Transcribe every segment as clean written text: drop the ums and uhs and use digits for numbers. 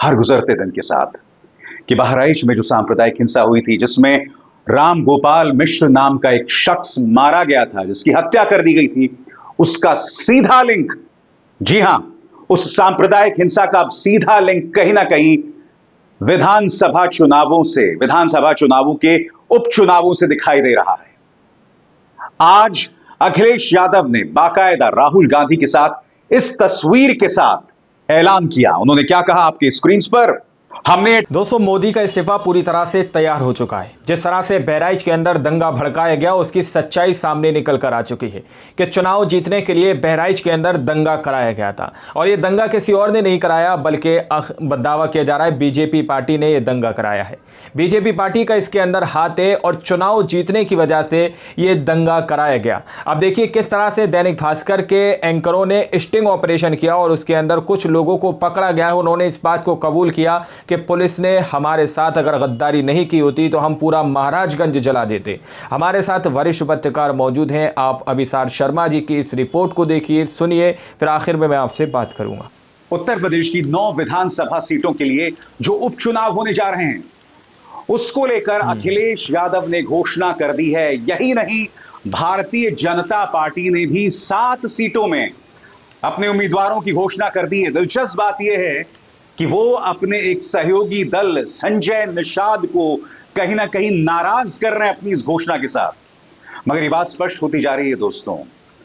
हर गुजरते दिन के साथ कि बहराइच में जो सांप्रदायिक हिंसा हुई थी, जिसमें राम गोपाल मिश्र नाम का एक शख्स मारा गया था, जिसकी हत्या कर दी गई थी, उसका सीधा लिंक, जी हां, उस सांप्रदायिक हिंसा का अब सीधा लिंक कहीं ना कहीं विधानसभा चुनावों से, विधानसभा चुनावों के उपचुनावों से दिखाई दे रहा है। आज अखिलेश यादव ने बाकायदा राहुल गांधी के साथ इस तस्वीर के साथ ऐलान किया। उन्होंने क्या कहा आपके स्क्रीन पर हमने। दोस्तों, मोदी का इस्तीफा पूरी तरह से तैयार हो चुका है। जिस तरह से बहराइच के अंदर दंगा भड़काया गया, उसकी सच्चाई सामने निकल कर आ चुकी है कि चुनाव जीतने के लिए बहराइच के अंदर दंगा कराया गया था। और ये दंगा किसी और ने नहीं कराया, बल्कि दावा किया जा रहा है बीजेपी पार्टी ने यह दंगा कराया है। बीजेपी पार्टी का इसके अंदर हाथ है और चुनाव जीतने की वजह से ये दंगा कराया गया। अब देखिए किस तरह से दैनिक भास्कर के एंकरों ने स्टिंग ऑपरेशन किया और उसके अंदर कुछ लोगों को पकड़ा गया है। उन्होंने इस बात को कबूल किया कि पुलिस ने हमारे साथ अगर गद्दारी नहीं की होती तो हम पूरा महाराजगंज जला देते। हमारे साथ वरिष्ठ पत्रकार मौजूद हैं। आप अभिसार शर्मा जी की इस रिपोर्ट को देखिए, सुनिए, फिर आखिर में मैं आपसे बात करूंगा। उत्तर प्रदेश की 9 विधानसभा सीटों के लिए जो उपचुनाव होने जा रहे हैं, उसको लेकर अखिलेश यादव ने घोषणा कर दी है। यही नहीं, भारतीय जनता पार्टी ने भी 7 सीटों में अपने उम्मीदवारों की घोषणा कर दी है। दिलचस्प बात यह है कि वो अपने एक सहयोगी दल संजय निषाद को कहीं ना कहीं नाराज कर रहे हैं अपनी इस घोषणा के साथ। मगर ये बात स्पष्ट होती जा रही है दोस्तों,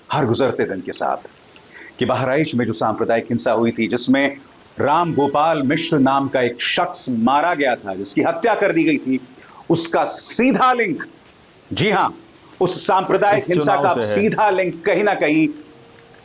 हर गुजरते दिन के साथ, कि बहराइच में जो सांप्रदायिक हिंसा हुई थी, जिसमें राम गोपाल मिश्र नाम का एक शख्स मारा गया था, जिसकी हत्या कर दी गई थी, उसका सीधा लिंक, जी हां, उस सांप्रदायिक हिंसा का सीधा लिंक कहीं ना कहीं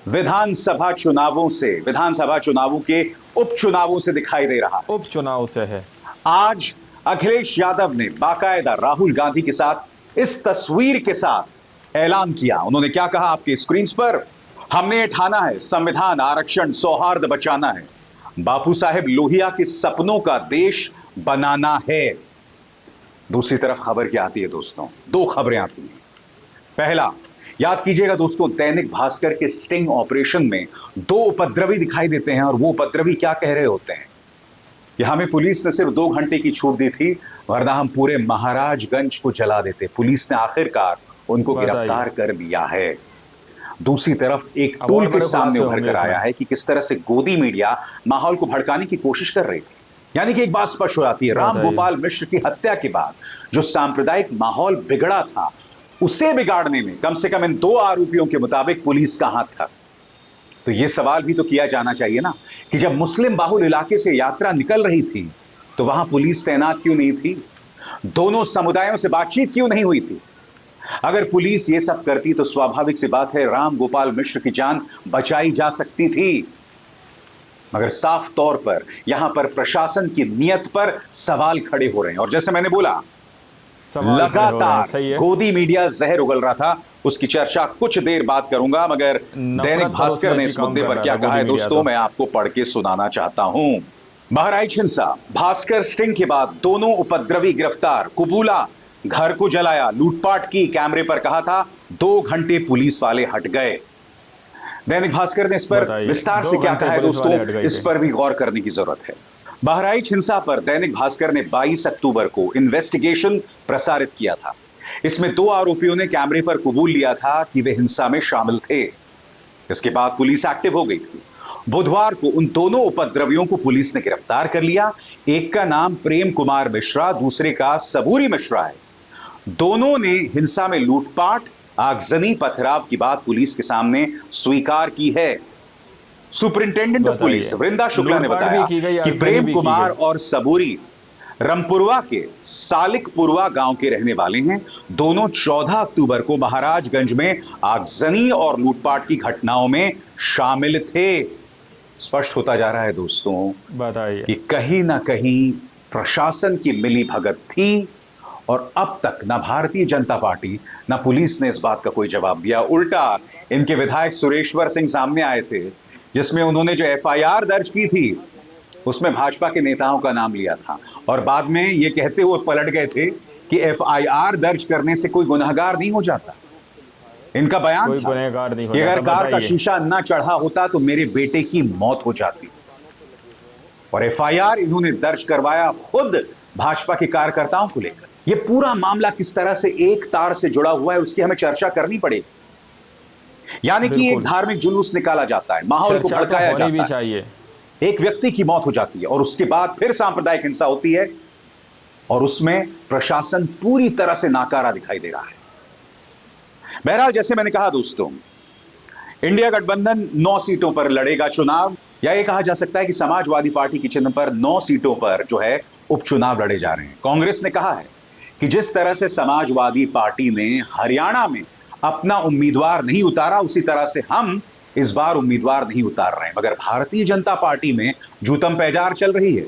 विधानसभा चुनावों से, विधानसभा चुनावों के उपचुनावों से दिखाई दे रहा है। उपचुनाव से है। आज अखिलेश यादव ने बाकायदा राहुल गांधी के साथ इस तस्वीर के साथ ऐलान किया। उन्होंने क्या कहा आपके स्क्रीन पर, हमने ठाना है संविधान, आरक्षण, सौहार्द बचाना है, बापू साहेब लोहिया के सपनों का देश बनाना है। दूसरी तरफ खबर क्या आती है दोस्तों? 2 खबरें आती हैं। पहला, याद कीजिएगा दोस्तों, दैनिक भास्कर के स्टिंग ऑपरेशन में 2 उपद्रवी दिखाई देते हैं और वो उपद्रवी क्या कह रहे होते हैं कि हमें पुलिस ने सिर्फ 2 घंटे की छूट दी थी, वरना हम पूरे महाराजगंज को जला देते। पुलिस ने आखिरकार उनको गिरफ्तार कर लिया है। दूसरी तरफ एक टूल किट सामने उभर कर आया है कि किस तरह से गोदी मीडिया माहौल को भड़काने की कोशिश कर रही थी। यानी कि एक बात स्पष्ट हो जाती है, राम गोपाल मिश्र की हत्या के बाद जो सांप्रदायिक माहौल बिगड़ा था, उसे बिगाड़ने में कम से कम इन 2 आरोपियों के मुताबिक पुलिस का हाथ था। तो यह सवाल भी तो किया जाना चाहिए ना कि जब मुस्लिम बाहुल इलाके से यात्रा निकल रही थी तो वहां पुलिस तैनात क्यों नहीं थी? दोनों समुदायों से बातचीत क्यों नहीं हुई थी? अगर पुलिस ये सब करती तो स्वाभाविक सी बात है, राम गोपाल मिश्र की जान बचाई जा सकती थी। मगर साफ तौर पर यहां पर प्रशासन की नीयत पर सवाल खड़े हो रहे हैं। और जैसे मैंने बोला, लगातार गोदी मीडिया जहर उगल रहा था, उसकी चर्चा कुछ देर बाद करूंगा। मगर दैनिक भास्कर ने इस मुद्दे पर क्या कहा है दोस्तों, मैं आपको पढ़ के सुनाना चाहता हूं। बहराइच हिंसा, भास्कर स्टिंग के बाद दोनों उपद्रवी गिरफ्तार, कुबूला, घर को जलाया, लूटपाट की, कैमरे पर कहा था, 2 घंटे पुलिस वाले हट गए। दैनिक भास्कर ने इस पर विस्तार से क्या कहा है दोस्तों, इस पर भी गौर करने की जरूरत है। बहराइच हिंसा पर दैनिक भास्कर ने 22 अक्टूबर को इन्वेस्टिगेशन प्रसारित किया था। इसमें 2 आरोपियों ने कैमरे पर कबूल लिया था कि वे हिंसा में शामिल थे। इसके बाद पुलिस एक्टिव हो गई थी। बुधवार को उन दोनों उपद्रवियों को पुलिस ने गिरफ्तार कर लिया। एक का नाम प्रेम कुमार मिश्रा, दूसरे का सबूरी मिश्रा है। दोनों ने हिंसा में लूटपाट, आगजनी, पथराव की बात पुलिस के सामने स्वीकार की है। सुपरिंटेंडेंट ऑफ पुलिस वृंदा शुक्ला ने बताया कि प्रेम कुमार और सबूरी रमपुरवा के सालिकपुरवा गांव के रहने वाले हैं। दोनों 14 अक्टूबर को महाराजगंज में आगजनी और लूटपाट की घटनाओं में शामिल थे। स्पष्ट होता जा रहा है दोस्तों, बताइए कि कहीं ना कहीं प्रशासन की मिली भगत थी और अब तक ना भारतीय जनता पार्टी ना पुलिस ने इस बात का कोई जवाब दिया। उल्टा इनके विधायक सुरेश्वर सिंह सामने आए थे, जिसमें उन्होंने जो एफआईआर दर्ज की थी उसमें भाजपा के नेताओं का नाम लिया था और बाद में ये कहते हुए पलट गए थे कि एफआईआर दर्ज करने से कोई गुनहगार नहीं हो जाता। इनका बयान था कि अगर कार का शीशा ना चढ़ा होता तो मेरे बेटे की मौत हो जाती। और एफआईआर इन्होंने दर्ज करवाया खुद भाजपा के कार्यकर्ताओं को लेकर। यह पूरा मामला किस तरह से एक तार से जुड़ा हुआ है उसकी हमें चर्चा करनी पड़ेगी। यानी कि एक धार्मिक जुलूस निकाला जाता है, माहौल को भड़काया जाता है, एक व्यक्ति की मौत हो जाती है और उसके बाद फिर सांप्रदायिक हिंसा होती है और उसमें प्रशासन पूरी तरह से नाकारा दिखाई दे रहा है। बहरहाल जैसे मैंने कहा दोस्तों, इंडिया गठबंधन 9 सीटों पर लड़ेगा चुनाव, या यह कहा जा सकता है कि समाजवादी पार्टी के चिन्ह पर 9 सीटों पर जो है उपचुनाव लड़े जा रहे हैं। कांग्रेस ने कहा है कि जिस तरह से समाजवादी पार्टी ने हरियाणा में अपना उम्मीदवार नहीं उतारा, उसी तरह से हम इस बार उम्मीदवार नहीं उतार रहे हैं। मगर भारतीय जनता पार्टी में जूतम पैजार चल रही है।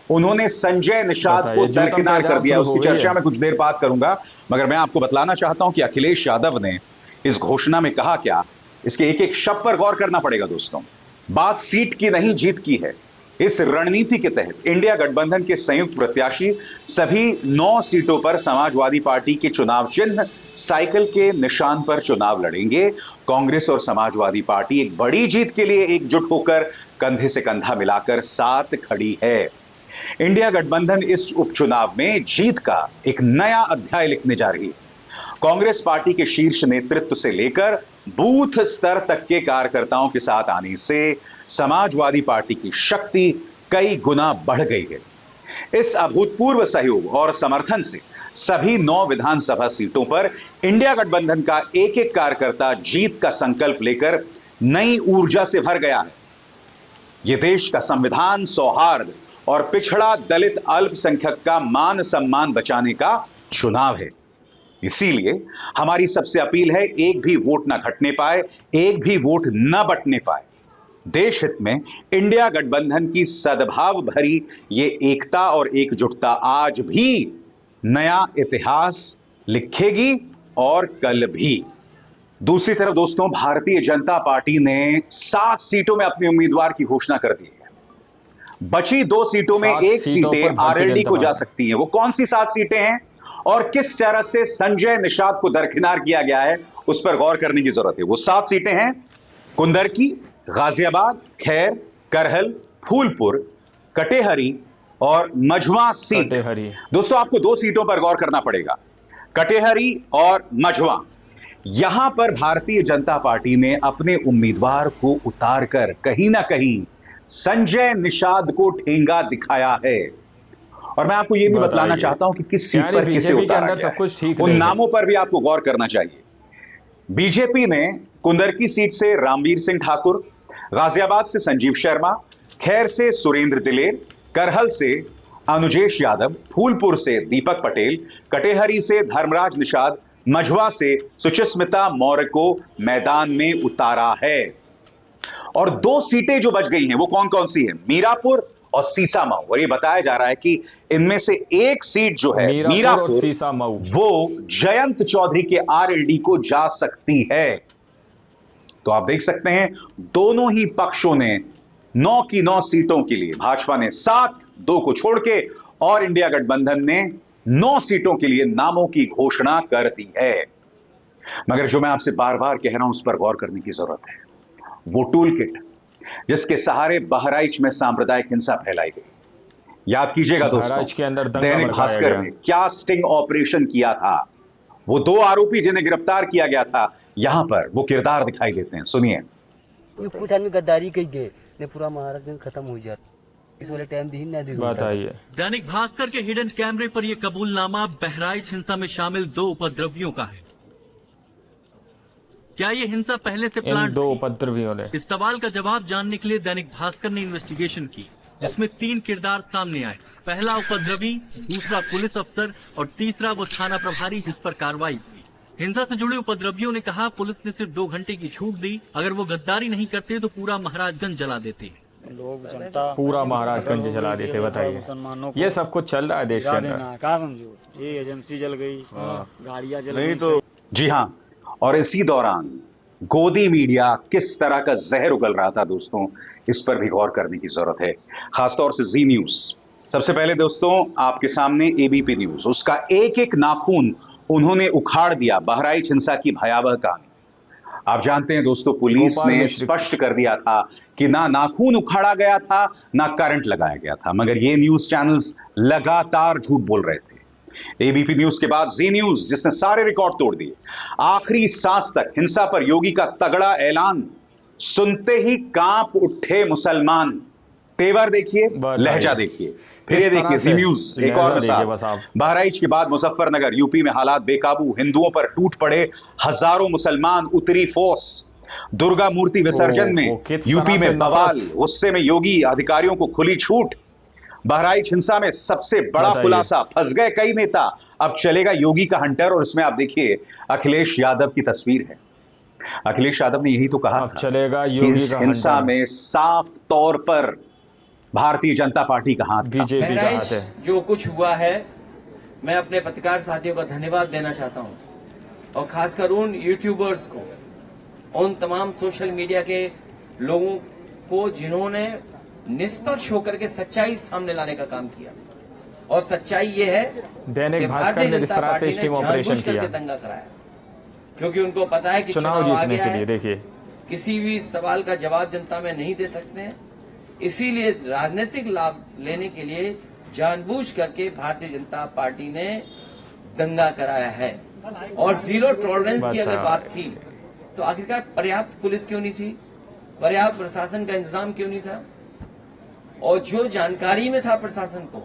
उन्होंने संजय निषाद को दरकिनार कर दिया, उसकी चर्चा में कुछ देर बाद करूंगा। मगर मैं आपको बतलाना चाहता हूं कि अखिलेश यादव ने इस घोषणा में कहा क्या, इसके एक एक शब्द पर गौर करना पड़ेगा दोस्तों। बात सीट की नहीं, जीत की है। इस रणनीति के तहत इंडिया गठबंधन के संयुक्त प्रत्याशी सभी 9 सीटों पर समाजवादी पार्टी के चुनाव चिन्ह साइकिल के निशान पर चुनाव लड़ेंगे। कांग्रेस और समाजवादी पार्टी एक बड़ी जीत के लिए एकजुट होकर कंधे से कंधा मिलाकर साथ खड़ी है। इंडिया गठबंधन इस उपचुनाव में जीत का एक नया अध्याय लिखने जा रही है। कांग्रेस पार्टी के शीर्ष नेतृत्व से लेकर बूथ स्तर तक के कार्यकर्ताओं के साथ आने से समाजवादी पार्टी की शक्ति कई गुना बढ़ गई है। इस अभूतपूर्व सहयोग और समर्थन से सभी 9 विधानसभा सीटों पर इंडिया गठबंधन का एक एक कार्यकर्ता जीत का संकल्प लेकर नई ऊर्जा से भर गया है। यह देश का संविधान, सौहार्द और पिछड़ा दलित अल्पसंख्यक का मान सम्मान बचाने का चुनाव है। इसीलिए हमारी सबसे अपील है, एक भी वोट ना घटने पाए, एक भी वोट न बंटने पाए। देश हित में इंडिया गठबंधन की सद्भाव भरी ये एकता और एकजुटता आज भी नया इतिहास लिखेगी और कल भी। दूसरी तरफ दोस्तों, भारतीय जनता पार्टी ने 7 सीटों में अपने उम्मीदवार की घोषणा कर दी है। बची 2 सीटों में 1 सीटें आरएलडी को जा सकती हैं। वो कौन सी 7 सीटें हैं और किस तरह से संजय निषाद को दरकिनार किया गया है, उस पर गौर करने की जरूरत है। वो 7 सीटें हैं कुंदरकी, गाजियाबाद, खैर, करहल, फूलपुर, कटेहरी और मझवा सीट। दोस्तों आपको 2 सीटों पर गौर करना पड़ेगा, कटेहरी और मझवा। यहां पर भारतीय जनता पार्टी ने अपने उम्मीदवार को उतारकर कहीं ना कहीं संजय निषाद को ठेंगा दिखाया है। और मैं आपको यह भी बतलाना चाहता हूं कि किस सीट पर किसे उतारा गया है। उन नामों पर भी आपको गौर करना चाहिए। बीजेपी ने कुंदरकी सीट से रामवीर सिंह ठाकुर, गाजियाबाद से संजीव शर्मा, खैर से सुरेंद्र दिलेर, करहल से अनुजेश यादव, फूलपुर से दीपक पटेल, कटेहरी से धर्मराज निषाद, मझवा से सुचिस्मिता मौर्य को मैदान में उतारा है। और 2 सीटें जो बच गई हैं वो कौन कौन सी हैं? मीरापुर और सीसामऊ। और ये बताया जा रहा है कि इनमें से एक सीट जो है मीरापुर और सीसामऊ, वो जयंत चौधरी के आरएलडी को जा सकती है। तो आप देख सकते हैं दोनों ही पक्षों ने 9 की 9 सीटों के लिए, भाजपा ने 7, 2 को छोड़ के, और इंडिया गठबंधन ने 9 सीटों के लिए नामों की घोषणा कर दी है। मगर जो मैं आपसे बार बार कह रहा हूं उस पर गौर करने की जरूरत है। वो टूल किट जिसके सहारे बहराइच में सांप्रदायिक हिंसा फैलाई गई, याद कीजिएगा दोस्तों, के अंदर दैनिक भास्कर ने क्या स्टिंग ऑपरेशन किया था। वो 2 आरोपी जिन्हें गिरफ्तार किया गया था, यहां पर वो किरदार दिखाई देते हैं। सुनिए। कुछ आदमी गद्दारी कही गए ने पूरा महाराष्ट्र खत्म हो जाता, इस वाले टाइम दी ना दी। बताइए। दैनिक भास्कर के हिडन कैमरे पर यह कबूलनामा बहराइच हिंसा में शामिल 2 उपद्रवियों का है। क्या ये हिंसा पहले से प्लान? 2 उपद्रवियों ने। इस सवाल का जवाब जानने के लिए दैनिक भास्कर ने इन्वेस्टिगेशन की, जिसमें 3 किरदार सामने आए। पहला उपद्रवी, दूसरा पुलिस अफसर और तीसरा वो थाना प्रभारी जिस पर कार्रवाई हुई। हिंसा से जुड़े उपद्रवियों ने कहा पुलिस ने सिर्फ 2 घंटे की छूट दी, अगर वो गद्दारी नहीं करते तो पूरा महाराजगंज जला देते। लोग जनता पूरा महाराजगंज जला देते। बताइए, ये सब कुछ चल रहा है देश के अंदर। क्या समझो, ये एजेंसी जल गई, गाड़ियां जल गई। तो जी हाँ, और इसी दौरान गोदी मीडिया किस तरह का जहर उगल रहा था दोस्तों, इस पर भी गौर करने की जरूरत है, खासतौर से जी न्यूज। सबसे पहले दोस्तों आपके सामने एबीपी न्यूज, उसका एक एक नाखून उन्होंने उखाड़ दिया। बहराइच हिंसा की भयावह कहानी, आप जानते हैं दोस्तों, पुलिस भोपाल ने में स्पष्ट कर दिया था कि ना नाखून उखाड़ा गया था, ना करंट लगाया गया था, मगर ये न्यूज चैनल्स लगातार झूठ बोल रहे थे। एबीपी न्यूज के बाद जी न्यूज, जिसने सारे रिकॉर्ड तोड़ दिए। आखिरी सांस तक हिंसा पर योगी का तगड़ा ऐलान, सुनते ही कांप उठे मुसलमान। तेवर देखिए, लहजा देखिए, फिर ये देखिए जी न्यूज। एक और मिसाल, बहराइच के बाद मुजफ्फरनगर, यूपी में हालात बेकाबू, हिंदुओं पर टूट पड़े हजारों मुसलमान, उतरी फोर्स। दुर्गा मूर्ति विसर्जन में यूपी में बवाल, गुस्से में योगी, अधिकारियों को खुली छूट। बहराइच हिंसा में सबसे बड़ा खुलासा, फंस गए कई नेता, अब चलेगा योगी का हंटर। और इसमें आप देखिए अखिलेश यादव की तस्वीर है। अखिलेश यादव ने यही तो कहा था चलेगा कि योगी इस का हिंसा में साफ तौर पर भारतीय जनता पार्टी का हाथ, बीजेपी का हाथ है। जो कुछ हुआ है, मैं अपने पत्रकार साथियों का धन्यवाद देना चाहता हूं, और खासकर उन यूट्यूबर्स को, उन तमाम सोशल मीडिया के लोगों को जिन्होंने निष्पक्ष होकर के सच्चाई सामने लाने का काम किया। और सच्चाई ये है दैनिक भास्कर ने जिस तरह से स्टिंग ऑपरेशन किया, दंगा कराया, क्योंकि उनको पता है कि चुनाव जीतने के लिए, देखिए किसी भी सवाल का जवाब जनता में नहीं दे सकते हैं, इसीलिए राजनीतिक लाभ लेने के लिए जानबूझ करके भारतीय जनता पार्टी ने दंगा कराया है। और जीरो टॉलरेंस की अगर बात थी तो आखिरकार पर्याप्त पुलिस क्यों नहीं थी, पर्याप्त प्रशासन का इंतजाम क्यों नहीं था, और जो जानकारी में था प्रशासन को,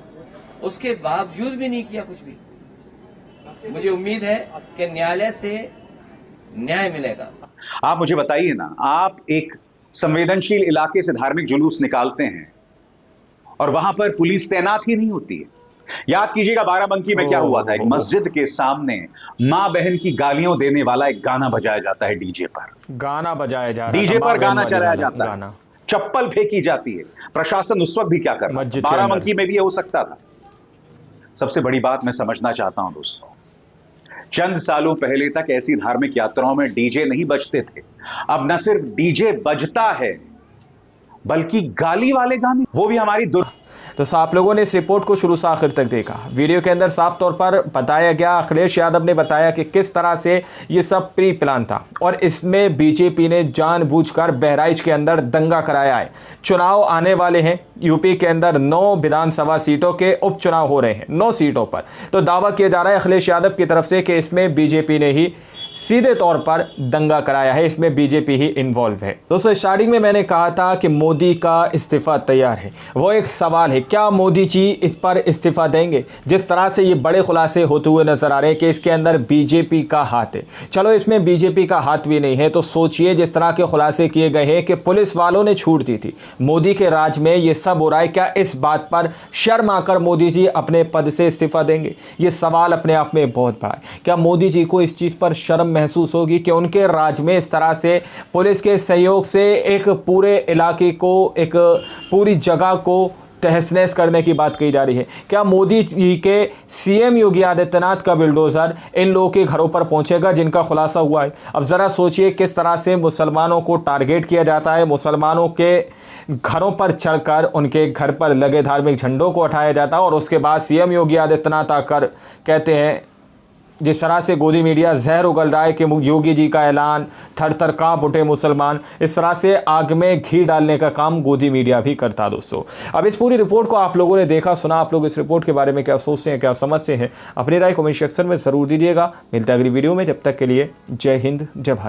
उसके बावजूद भी नहीं किया कुछ भी। मुझे उम्मीद है कि न्यायालय से न्याय मिलेगा। आप मुझे बताइए ना, आप एक संवेदनशील इलाके से धार्मिक जुलूस निकालते हैं और वहां पर पुलिस तैनात ही नहीं होती है। याद कीजिएगा बाराबंकी में क्या हुआ था, एक मस्जिद के सामने मां बहन की गालियों देने वाला एक गाना बजाया जाता है, डीजे पर गाना बजाया जा रहा है, डीजे पर गाना चलाया जाता है, चप्पल फेंकी जाती है। प्रशासन उस वक्त भी क्या कर रहा है? बाराबंकी में भी हो सकता था। सबसे बड़ी बात मैं समझना चाहता हूं दोस्तों, चंद सालों पहले तक ऐसी धार्मिक यात्राओं में डीजे नहीं बजते थे। अब न सिर्फ डीजे बजता है, बल्कि गाली वाले गाने, वो भी हमारी तो आप लोगों ने इस रिपोर्ट को शुरू से आखिर तक देखा। वीडियो के अंदर साफ तौर पर बताया गया, अखिलेश यादव ने बताया कि किस तरह से ये सब प्री प्लान था और इसमें बीजेपी ने जानबूझकर बहराइच के अंदर दंगा कराया है। चुनाव आने वाले हैं, यूपी के अंदर 9 विधानसभा सीटों के उपचुनाव हो रहे हैं, 9 सीटों पर। तो दावा किया जा रहा है अखिलेश यादव की तरफ से कि इसमें बीजेपी ने ही सीधे तौर पर दंगा कराया है, इसमें बीजेपी ही इन्वॉल्व है। दोस्तों स्टार्टिंग में मैंने कहा था कि मोदी का इस्तीफा तैयार है, वो एक सवाल है, क्या मोदी जी इस पर इस्तीफा देंगे? जिस तरह से ये बड़े खुलासे होते हुए नजर आ रहे हैं कि इसके अंदर बीजेपी का हाथ है। चलो इसमें बीजेपी का हाथ भी नहीं है तो सोचिए जिस तरह के खुलासे किए गए हैं कि पुलिस वालों ने छूट दी थी, मोदी के राज में ये सब हो रहा है, क्या इस बात पर शर्म आकर मोदी जी अपने पद से इस्तीफा देंगे? ये सवाल अपने आप में बहुत बड़ा है। क्या मोदी जी को इस चीज़ पर शर्म महसूस होगी कि उनके राज में इस तरह से पुलिस के सहयोग से एक पूरे इलाके को, एक पूरी जगह को तहस-नहस करने की बात कही जा रही है? क्या मोदी जी के सीएम योगी आदित्यनाथ का बिल्डोजर इन लोगों के घरों पर पहुंचेगा जिनका खुलासा हुआ है? अब ज़रा सोचिए किस तरह से मुसलमानों को टारगेट किया जाता है, मुसलमानों के घरों पर चढ़कर उनके घर पर लगे धार्मिक झंडों को उठाया जाता है और उसके बाद सीएम योगी आदित्यनाथ आकर कहते हैं, जिस तरह से गोदी मीडिया जहर उगल रहा है कि योगी जी का ऐलान, थर थर कांप उठे मुसलमान, इस तरह से आग में घी डालने का काम गोदी मीडिया भी करता है। दोस्तों अब इस पूरी रिपोर्ट को आप लोगों ने देखा सुना, आप लोग इस रिपोर्ट के बारे में क्या सोचते हैं, क्या समझते हैं? अपनी राय कमेंट सेक्शन में ज़रूर दीजिएगा। मिलते हैं अगली वीडियो में, जब तक के लिए जय हिंद, जय भारत।